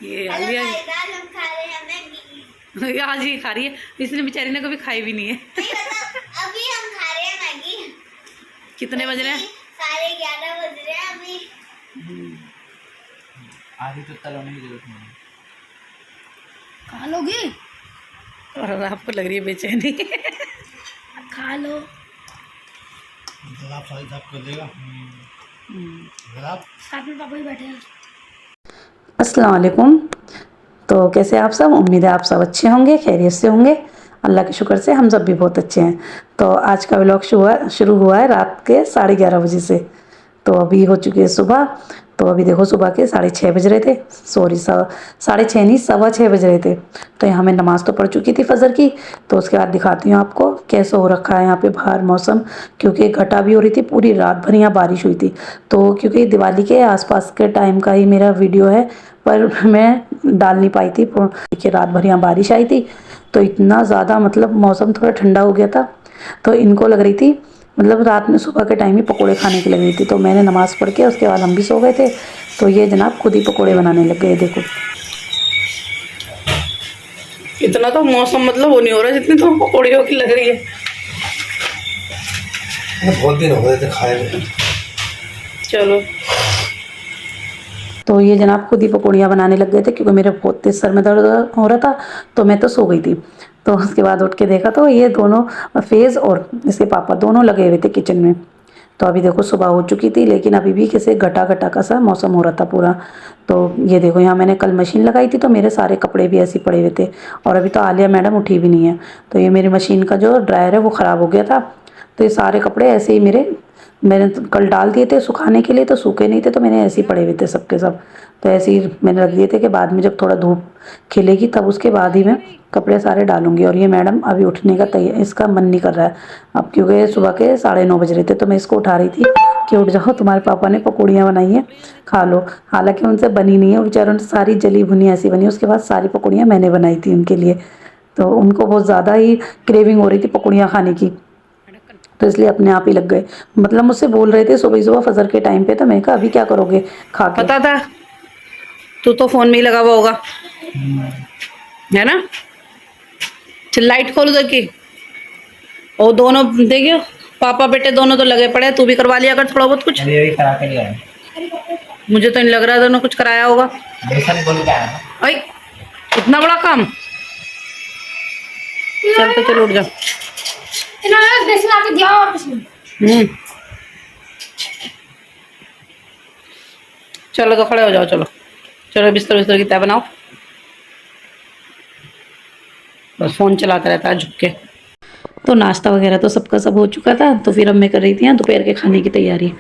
ये hello Alia guys, आज हम खा रहे हैं मैगी। आज ही खा रही है, इसने बेचारी ने कभी खाई भी नहीं है। नहीं मतलब अभी हम खा रहे हैं मैगी। कितने बज रहे हैं? 11:30 बज रहे हैं अभी। आधी तो तलाने की जरूरत नहीं है। खा लोगी? और आपको लग रही है बेचैनी। खा लो। आप सारी साफ कर देगा। अगर आप साथ में पापा भी बैठे हैं। अस्सलाम वालेकुम। तो कैसे आप सब? उम्मीद है आप सब अच्छे होंगे, खैरियत से होंगे। अल्लाह के शुक्र से हम सब भी बहुत अच्छे हैं। तो आज का व्लॉग शुरू हुआ है रात के 11:30 बजे से। तो अभी हो चुकी है सुबह। तो अभी देखो सुबह के 6:30 बज रहे थे, सॉरी 6:30 नहीं 6:15 बज रहे थे। तो यहाँ मैं नमाज़ तो पढ़ चुकी थी फजर की। तो उसके बाद दिखाती हूँ आपको कैसा हो रखा है यहाँ पे बाहर मौसम, क्योंकि घटा भी हो रही थी, पूरी रात भर यहाँ बारिश हुई थी। तो क्योंकि दिवाली के आसपास के टाइम का ही मेरा वीडियो है, पर मैं डाल नहीं पाई थी कि रात भर यहाँ बारिश आई थी। तो इतना ज़्यादा मतलब मौसम थोड़ा ठंडा हो गया था। तो इनको लग रही थी मतलब रात में सुबह के टाइम ही पकोड़े खाने की लग रही थी। तो मैंने नमाज़ पढ़ के उसके बाद हम भी सो गए थे। तो ये जनाब खुद ही पकोड़े बनाने लग गए। देखो इतना तो मौसम मतलब वो नहीं हो रहा जितनी तो पकौड़ियों की लग रही है। बहुत दिन हो गए थे खाए हुए। चलो, तो ये जनाब खुद ही पकौड़ियाँ बनाने लग गए थे, क्योंकि मेरे बहुत तेज सर में दर्द हो रहा था। तो मैं तो सो गई थी। तो उसके बाद उठ के देखा तो ये दोनों फेज़ और इसके पापा दोनों लगे हुए थे किचन में। तो अभी देखो सुबह हो चुकी थी, लेकिन अभी भी कैसे घटा घटा का सा मौसम हो रहा था पूरा। तो ये देखो यहाँ मैंने कल मशीन लगाई थी, तो मेरे सारे कपड़े भी ऐसे पड़े हुए थे। और अभी तो आलिया मैडम उठी भी नहीं है। तो ये मेरी मशीन का जो ड्रायर है वो ख़राब हो गया था। तो ये सारे कपड़े ऐसे ही मैंने तो कल डाल दिए थे सुखाने के लिए, तो सूखे नहीं थे, तो मैंने ऐसे ही पड़े हुए थे सबके सब। तो ऐसे ही मैंने रख दिए थे कि बाद में जब थोड़ा धूप खिलेगी तब उसके बाद ही मैं कपड़े सारे डालूंगी। और ये मैडम अभी उठने का तैयार, इसका मन नहीं कर रहा है अब, क्योंकि सुबह के 9:30 बज रहे थे। तो मैं इसको उठा रही थी कि उठ जाओ, तुम्हारे पापा ने पकौड़ियाँ बनाई हैं, खा लो। हालांकि उनसे बनी नहीं है, बेचारों ने सारी जली भुनी ऐसी बनी। उसके बाद सारी पकौड़ियाँ मैंने बनाई थी उनके लिए। तो उनको बहुत ज़्यादा ही क्रेविंग हो रही थी पकौड़ियाँ खाने की, तो इसलिए अपने आप ही लग गए। मतलब मुझसे बोल रहे थे सुबह सुबह फजर के टाइम पे। तो मैंने कहा अभी क्या करोगे खा के? पता था तू तो फोन में ही लगा हुआ होगा, है ना? चल लाइट खोल उधर की। और दोनों देखियो पापा बेटे दोनों तो लगे पड़े। तू भी करवा लिया कर थोड़ा बहुत कुछ। ये भी करा के लिया है। मुझे तो नहीं लग रहा दोनों कुछ कराया होगा। बेसन घोल के आया है। अरे इतना बड़ा काम। चल तो चलो उठ जा। इन्होंने बेसन आके दिया और कुछ नहीं। चलो तो खड़े हो जाओ, चलो चलो बिस्तर की तय बनाओ। बस फ़ोन चलाता रहता है झुक के। तो नाश्ता वगैरह तो सबका सब हो चुका था। तो फिर अब मैं कर रही थी दोपहर के खाने की तैयारी।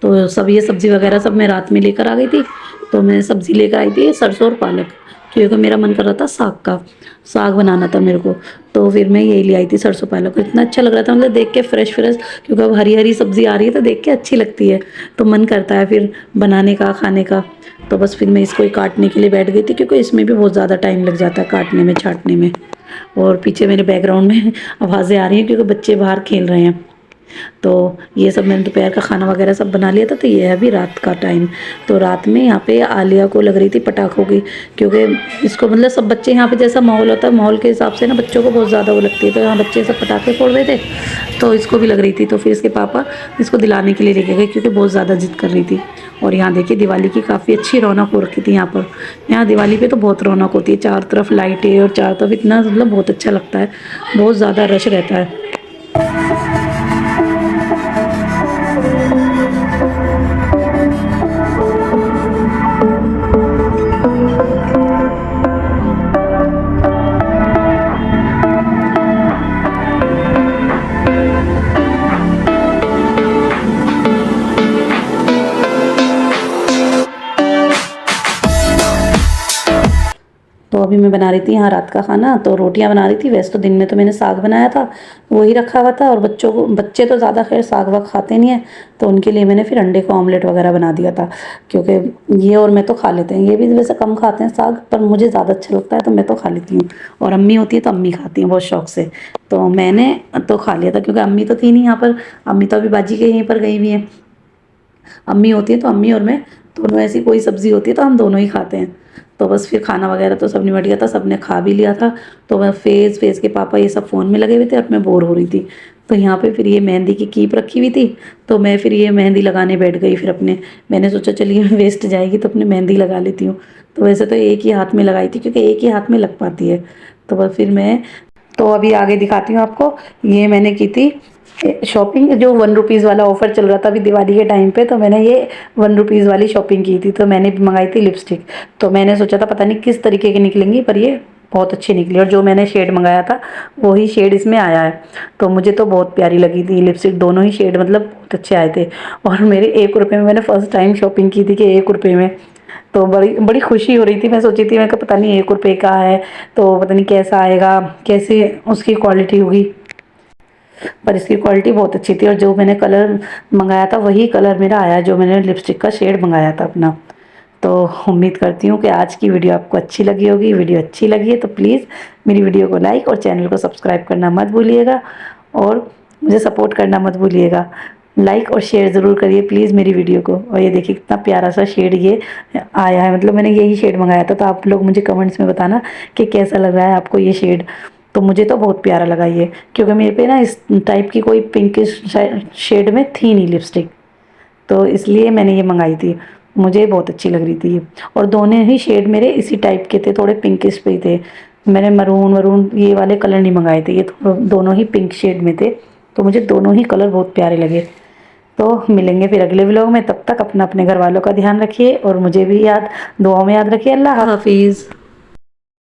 तो सब ये सब्ज़ी वगैरह सब मैं रात में लेकर आ गई थी। तो मैं सब्ज़ी लेकर आई थी सरसों और पालक, क्योंकि मेरा मन कर रहा था साग बनाना था मेरे को। तो फिर मैं यही ले आई थी सरसों पालक। इतना अच्छा लग रहा था मतलब देख के फ्रेश फ्रेश, क्योंकि अब हरी हरी सब्ज़ी आ रही है तो देख के अच्छी लगती है। तो मन करता है फिर बनाने का, खाने का। तो बस फिर मैं इसको ही काटने के लिए बैठ गई थी, क्योंकि इसमें भी बहुत ज़्यादा टाइम लग जाता है काटने में, छाँटने में। और पीछे मेरे बैकग्राउंड में आवाज़ें आ रही हैं क्योंकि बच्चे बाहर खेल रहे हैं। तो ये सब मैंने दोपहर का खाना वगैरह सब बना लिया था। तो ये है अभी रात का टाइम। तो रात में यहाँ पे आलिया को लग रही थी पटाखों की, क्योंकि इसको मतलब सब बच्चे यहाँ पे जैसा माहौल होता है, माहौल के हिसाब से ना बच्चों को बहुत ज़्यादा वो लगती है। तो यहाँ बच्चे सब पटाखे फोड़ रहे थे, तो इसको भी लग रही थी। तो फिर इसके पापा इसको दिलाने के लिए लेके गए, क्योंकि बहुत ज़्यादा जिद कर रही थी। और यहाँ देखिए दिवाली की काफ़ी अच्छी रौनक हो रखी थी यहाँ पर। यहाँ दिवाली पे तो बहुत रौनक होती है, चारों तरफ लाइटें और चारों तरफ इतना मतलब बहुत अच्छा लगता है, बहुत ज़्यादा रश रहता है। तो अभी मैं बना रही थी यहाँ रात का खाना। तो रोटियाँ बना रही थी। वैसे तो दिन में तो मैंने साग बनाया था, वही रखा हुआ था। और बच्चे तो ज़्यादा खैर साग वाग खाते नहीं है, तो उनके लिए मैंने फिर अंडे का ऑमलेट वगैरह बना दिया था। क्योंकि ये और मैं तो खा लेते हैं, ये भी वैसे कम खाते हैं साग, पर मुझे ज़्यादा अच्छा लगता है तो मैं तो खा लेती हूँ। और अम्मी होती है तो अम्मी खाती हैं बहुत शौक से। तो मैंने तो खा लिया था, क्योंकि अम्मी तो थी नहीं यहाँ पर। अम्मी तो अभी बाजी के यहीं पर गई हुई हैं। अम्मी होती है तो अम्मी और मैं दोनों, ऐसी कोई सब्ज़ी होती है तो हम दोनों ही खाते हैं। तो बस फिर खाना वगैरह तो सब निपट गया था, सबने खा भी लिया था। तो मैं फेज़ के पापा ये सब फ़ोन में लगे हुए थे और मैं बोर हो रही थी। तो यहाँ पे फिर ये मेहंदी की कीप रखी हुई थी, तो मैं फिर ये मेहंदी लगाने बैठ गई फिर अपने। मैंने सोचा चलिए वेस्ट जाएगी तो अपने मेहंदी लगा लेती हूँ। तो वैसे तो एक ही हाथ में लगाई थी क्योंकि एक ही हाथ में लग पाती है। तो बस फिर मैं तो अभी आगे दिखाती हूँ आपको। ये मैंने की थी शॉपिंग, जो 1 रुपीज़ वाला ऑफ़र चल रहा था अभी दिवाली के टाइम पे, तो मैंने ये 1 रुपीज़ वाली शॉपिंग की थी। तो मैंने मंगाई थी लिपस्टिक। तो मैंने सोचा था पता नहीं किस तरीके की निकलेंगी, पर ये बहुत अच्छी निकली और जो मैंने शेड मंगाया था वही शेड इसमें आया है। तो मुझे तो बहुत प्यारी लगी थी लिपस्टिक, दोनों ही शेड मतलब बहुत अच्छे आए थे। और मेरे 1 रुपये में मैंने फ़र्स्ट टाइम शॉपिंग की थी कि 1 रुपये में, तो बड़ी बड़ी खुशी हो रही थी। मैं सोची थी मैं कहा पता नहीं 1 रुपये का है तो पता नहीं कैसा आएगा, कैसे उसकी क्वालिटी होगी, पर इसकी क्वालिटी बहुत अच्छी थी। और जो मैंने कलर मंगाया था वही कलर मेरा आया जो मैंने लिपस्टिक का शेड मंगाया था अपना। तो उम्मीद करती हूँ कि आज की वीडियो आपको अच्छी लगी होगी। वीडियो अच्छी लगी है तो प्लीज़ मेरी वीडियो को लाइक और चैनल को सब्सक्राइब करना मत भूलिएगा और मुझे सपोर्ट करना मत भूलिएगा। लाइक और शेयर ज़रूर करिए प्लीज़ मेरी वीडियो को। और ये देखिए कितना प्यारा सा शेड ये आया है, मतलब मैंने यही शेड मंगाया था। तो आप लोग मुझे कमेंट्स में बताना कि कैसा लग रहा है आपको ये शेड। तो मुझे तो बहुत प्यारा लगा ये, क्योंकि मेरे पे ना इस टाइप की कोई पिंकिश शेड में थी नहीं लिपस्टिक, तो इसलिए मैंने ये मंगाई थी। मुझे बहुत अच्छी लग रही थी ये। और दोनों ही शेड मेरे इसी टाइप के थे, थोड़े पिंकिश पे ही थे। मैंने मरून ये वाले कलर नहीं मंगाए थे, ये दोनों ही पिंक शेड में थे। तो मुझे दोनों ही कलर बहुत प्यारे लगे। तो मिलेंगे फिर अगले व्लॉग में, तब तक अपने घर वालों का ध्यान रखिए और मुझे भी दुआओं में याद रखिए। अल्लाह हाफिज़।